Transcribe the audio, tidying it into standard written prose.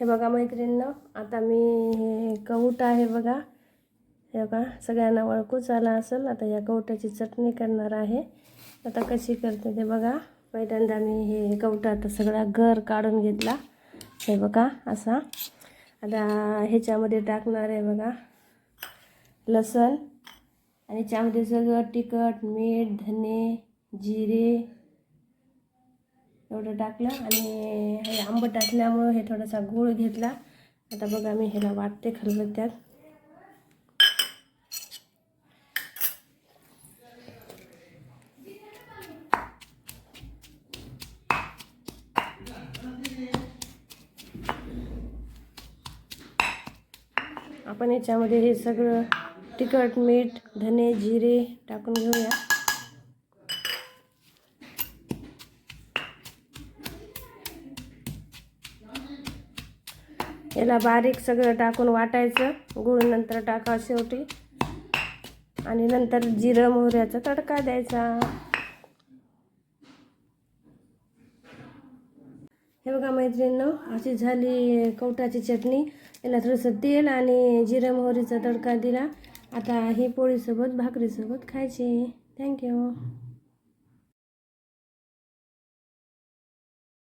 हे बघा मैत्रिणींनो, आता मी हे कवूट आहे बघा, हे बघा सगळ्यांना ओळखूच आला असेल. आता या कवटाची चटणी करणार आहे. आता कशी करते ते बघा. पहिल्यांदा मी हे कवटात सगळा गर काढून घेतला, हे बघा असा. आता ह्याच्यामध्ये टाकणार आहे बघा लसण, आणि त्यामध्ये सगळं तिखट, मीठ, धने, जिरे एवढं टाकलं. आणि हे आंबट असल्यामुळं हे थोडासा गूळ घेतला. आता बघा मी ह्याला वाटते खलबत्त्यात. आपण याच्यामध्ये हे सगळं तिखट, मीठ, धने, जिरे टाकून घेऊया. याला बारीक सगळं टाकून वाटायचं. गूळ नंतर टाका शेवटी, आणि नंतर जिरं मोहऱ्याचा तडका द्यायचा. हे बघा मैत्रिणींनो, अशी झाली कवटाची चटणी. याला थोडंसं तेल आणि जिरं मोहरीचा तडका दिला. आता ही पोळीसोबत भाकरीसोबत खायची. थँक्यू.